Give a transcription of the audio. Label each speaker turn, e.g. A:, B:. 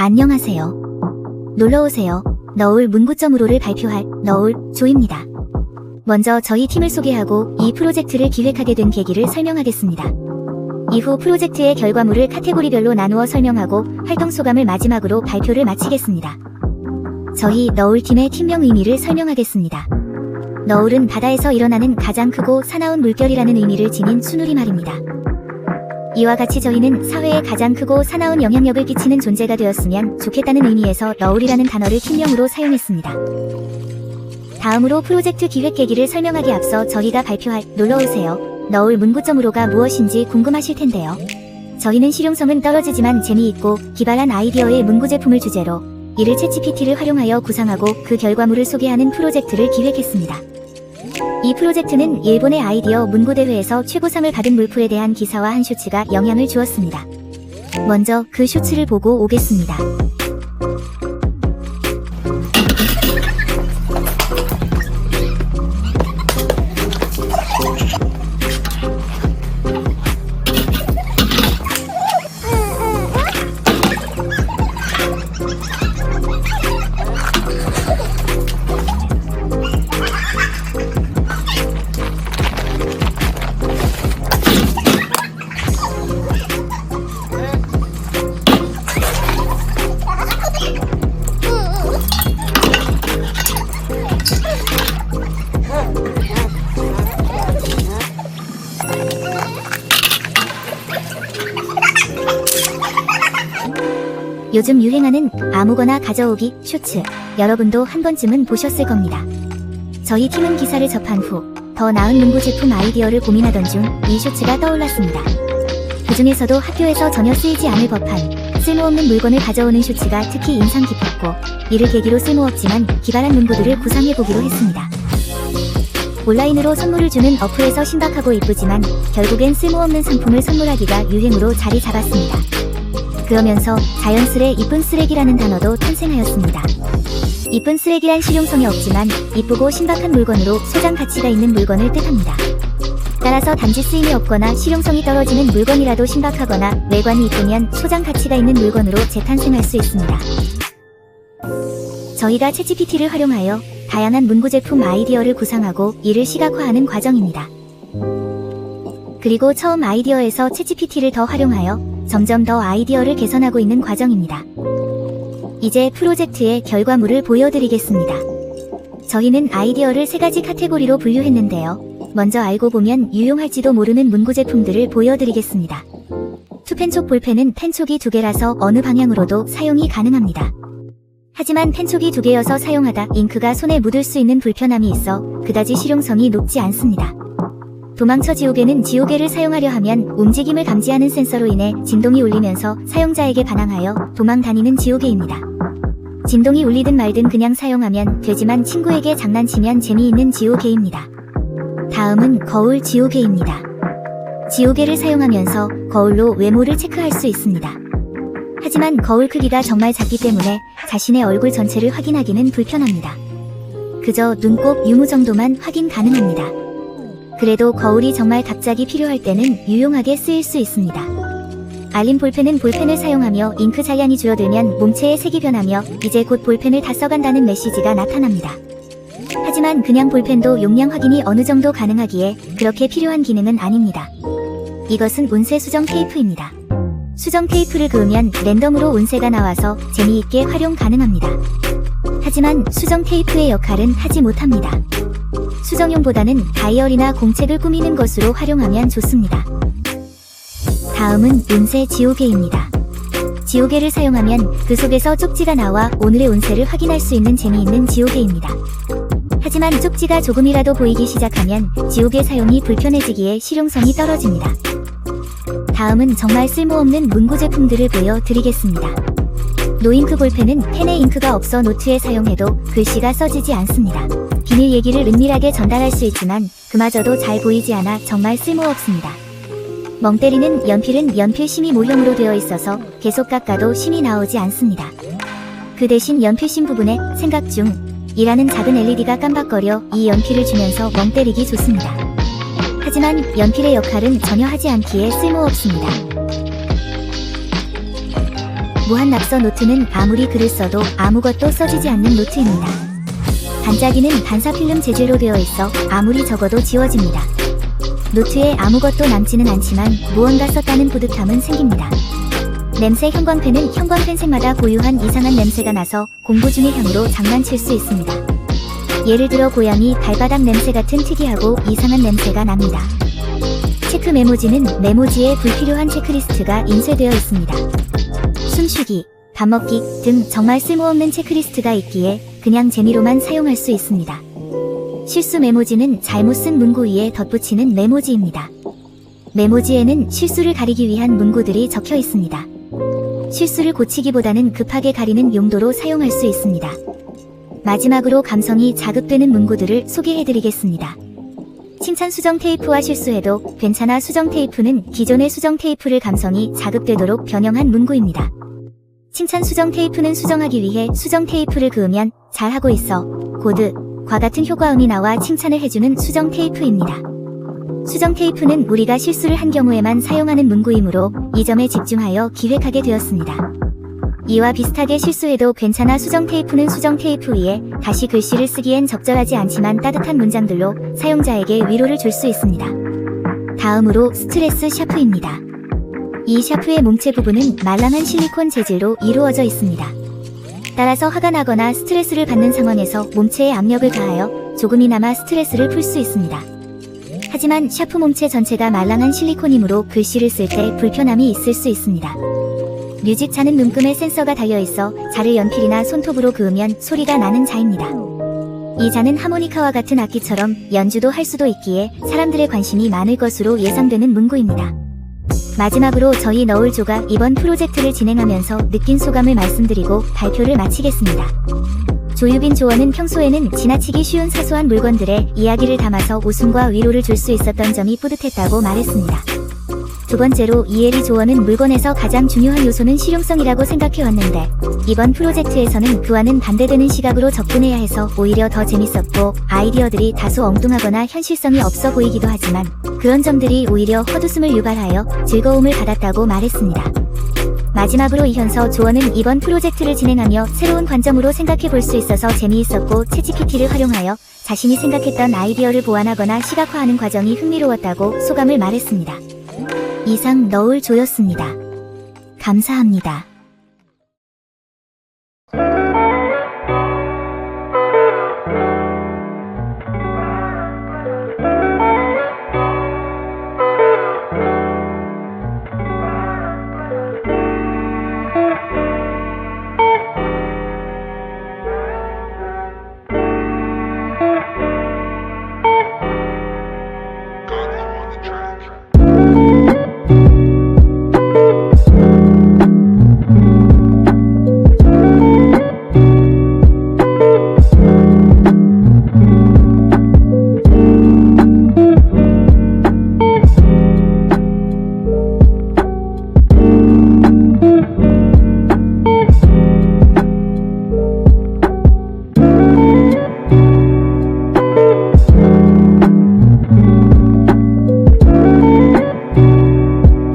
A: 안녕하세요. 놀러오세요. 너울 문구점으로를 발표할 너울 조입니다. 먼저 저희 팀을 소개하고 이 프로젝트를 기획하게 된 계기를 설명하겠습니다. 이후 프로젝트의 결과물을 카테고리별로 나누어 설명하고 활동 소감을 마지막으로 발표를 마치겠습니다. 저희 너울팀의 팀명 의미를 설명하겠습니다. 너울은 바다에서 일어나는 가장 크고 사나운 물결이라는 의미를 지닌 순우리말입니다. 이와 같이 저희는 사회에 가장 크고 사나운 영향력을 끼치는 존재가 되었으면 좋겠다는 의미에서 너울이라는 단어를 팀명으로 사용했습니다. 다음으로 프로젝트 기획 계기를 설명하기 앞서 저희가 발표할 놀러오세요. 너울 문구점으로가 무엇인지 궁금하실 텐데요. 저희는 실용성은 떨어지지만 재미있고 기발한 아이디어의 문구 제품을 주제로 이를 챗GPT를 활용하여 구상하고 그 결과물을 소개하는 프로젝트를 기획했습니다. 이 프로젝트는 일본의 아이디어 문구대회에서 최고상을 받은 물프에 대한 기사와 한 쇼츠가 영향을 주었습니다. 먼저 그 쇼츠를 보고 오겠습니다. 요즘 유행하는 아무거나 가져오기 쇼츠, 여러분도 한 번쯤은 보셨을 겁니다. 저희 팀은 기사를 접한 후 더 나은 문구 제품 아이디어를 고민하던 중 이 쇼츠가 떠올랐습니다. 그 중에서도 학교에서 전혀 쓰이지 않을 법한 쓸모없는 물건을 가져오는 쇼츠가 특히 인상 깊었고 이를 계기로 쓸모없지만 기발한 문구들을 구상해보기로 했습니다. 온라인으로 선물을 주는 어플에서 신박하고 이쁘지만 결국엔 쓸모없는 상품을 선물하기가 유행으로 자리 잡았습니다. 그러면서 자연스레 이쁜 쓰레기라는 단어도 탄생하였습니다. 이쁜 쓰레기란 실용성이 없지만 이쁘고 신박한 물건으로 소장 가치가 있는 물건을 뜻합니다. 따라서 단지 쓰임이 없거나 실용성이 떨어지는 물건이라도 신박하거나 외관이 이쁘면 소장 가치가 있는 물건으로 재탄생할 수 있습니다. 저희가 챗GPT를 활용하여 다양한 문구 제품 아이디어를 구상하고 이를 시각화하는 과정입니다. 그리고 처음 아이디어에서 챗GPT를 더 활용하여 점점 더 아이디어를 개선하고 있는 과정입니다. 이제 프로젝트의 결과물을 보여드리겠습니다. 저희는 아이디어를 3가지 카테고리로 분류했는데요. 먼저 알고 보면 유용할지도 모르는 문구 제품들을 보여드리겠습니다. 투펜촉 볼펜은 펜촉이 2개라서 어느 방향으로도 사용이 가능합니다. 하지만 펜촉이 2개여서 사용하다 잉크가 손에 묻을 수 있는 불편함이 있어 그다지 실용성이 높지 않습니다. 도망쳐 지우개는 지우개를 사용하려 하면 움직임을 감지하는 센서로 인해 진동이 울리면서 사용자에게 반항하여 도망 다니는 지우개입니다. 진동이 울리든 말든 그냥 사용하면 되지만 친구에게 장난치면 재미있는 지우개입니다. 다음은 거울 지우개입니다. 지우개를 사용하면서 거울로 외모를 체크할 수 있습니다. 하지만 거울 크기가 정말 작기 때문에 자신의 얼굴 전체를 확인하기는 불편합니다. 그저 눈곱 유무 정도만 확인 가능합니다. 그래도 거울이 정말 갑자기 필요할 때는 유용하게 쓰일 수 있습니다. 알림 볼펜은 볼펜을 사용하며 잉크 잔량이 줄어들면 몸체의 색이 변하며 이제 곧 볼펜을 다 써간다는 메시지가 나타납니다. 하지만 그냥 볼펜도 용량 확인이 어느 정도 가능하기에 그렇게 필요한 기능은 아닙니다. 이것은 운세 수정 테이프입니다. 수정 테이프를 그으면 랜덤으로 운세가 나와서 재미있게 활용 가능합니다. 하지만 수정 테이프의 역할은 하지 못합니다. 수정용보다는 다이어리나 공책을 꾸미는 것으로 활용하면 좋습니다. 다음은 운세 지우개입니다. 지우개를 사용하면 그 속에서 쪽지가 나와 오늘의 운세를 확인할 수 있는 재미있는 지우개입니다. 하지만 쪽지가 조금이라도 보이기 시작하면 지우개 사용이 불편해지기에 실용성이 떨어집니다. 다음은 정말 쓸모없는 문구 제품들을 보여드리겠습니다. 노잉크 볼펜은 펜에 잉크가 없어 노트에 사용해도 글씨가 써지지 않습니다. 비밀 얘기를 은밀하게 전달할 수 있지만 그마저도 잘 보이지 않아 정말 쓸모없습니다. 멍 때리는 연필은 연필 심이 모형으로 되어 있어서 계속 깎아도 심이 나오지 않습니다. 그 대신 연필심 부분에 생각 중 이라는 작은 LED가 깜박거려 이 연필을 주면서 멍 때리기 좋습니다. 하지만 연필의 역할은 전혀 하지 않기에 쓸모없습니다. 무한 낙서 노트는 아무리 글을 써도 아무것도 써지지 않는 노트입니다. 반짝이는 반사필름 재질로 되어 있어 아무리 적어도 지워집니다. 노트에 아무것도 남지는 않지만 무언가 썼다는 뿌듯함은 생깁니다. 냄새 형광펜은 형광펜색마다 고유한 이상한 냄새가 나서 공부 중의 향으로 장난칠 수 있습니다. 예를 들어 고양이 발바닥 냄새 같은 특이하고 이상한 냄새가 납니다. 체크 메모지는 메모지에 불필요한 체크리스트가 인쇄되어 있습니다. 숨쉬기, 밥 먹기 등 정말 쓸모없는 체크리스트가 있기에 그냥 재미로만 사용할 수 있습니다. 실수 메모지는 잘못 쓴 문구 위에 덧붙이는 메모지입니다. 메모지에는 실수를 가리기 위한 문구들이 적혀 있습니다. 실수를 고치기보다는 급하게 가리는 용도로 사용할 수 있습니다. 마지막으로 감성이 자극되는 문구들을 소개해드리겠습니다. 칭찬 수정 테이프와 실수해도 괜찮아 수정 테이프는 기존의 수정 테이프를 감성이 자극되도록 변형한 문구입니다. 칭찬 수정 테이프는 수정하기 위해 수정 테이프를 그으면 잘하고 있어, 고드, 과 같은 효과음이 나와 칭찬을 해주는 수정 테이프입니다. 수정 테이프는 우리가 실수를 한 경우에만 사용하는 문구이므로 이 점에 집중하여 기획하게 되었습니다. 이와 비슷하게 실수해도 괜찮아 수정 테이프는 수정 테이프 위에 다시 글씨를 쓰기엔 적절하지 않지만 따뜻한 문장들로 사용자에게 위로를 줄 수 있습니다. 다음으로 스트레스 샤프입니다. 이 샤프의 몸체 부분은 말랑한 실리콘 재질로 이루어져 있습니다. 따라서 화가 나거나 스트레스를 받는 상황에서 몸체에 압력을 가하여 조금이나마 스트레스를 풀 수 있습니다. 하지만 샤프 몸체 전체가 말랑한 실리콘이므로 글씨를 쓸 때 불편함이 있을 수 있습니다. 뮤직 자는 눈금에 센서가 달려있어 자를 연필이나 손톱으로 그으면 소리가 나는 자입니다. 이 자는 하모니카와 같은 악기처럼 연주도 할 수도 있기에 사람들의 관심이 많을 것으로 예상되는 문구입니다. 마지막으로 저희 너울조가 이번 프로젝트를 진행하면서 느낀 소감을 말씀드리고 발표를 마치겠습니다. 조유빈 조원은 평소에는 지나치기 쉬운 사소한 물건들에 이야기를 담아서 웃음과 위로를 줄 수 있었던 점이 뿌듯했다고 말했습니다. 두 번째로 이혜리 조원은 물건에서 가장 중요한 요소는 실용성이라고 생각해왔는데 이번 프로젝트에서는 그와는 반대되는 시각으로 접근해야 해서 오히려 더 재밌었고 아이디어들이 다소 엉뚱하거나 현실성이 없어 보이기도 하지만 그런 점들이 오히려 헛웃음을 유발하여 즐거움을 받았다고 말했습니다. 마지막으로 이현서 조원은 이번 프로젝트를 진행하며 새로운 관점으로 생각해 볼 수 있어서 재미있었고 챗GPT를 활용하여 자신이 생각했던 아이디어를 보완하거나 시각화하는 과정이 흥미로웠다고 소감을 말했습니다. 이상 너울조였습니다. 감사합니다.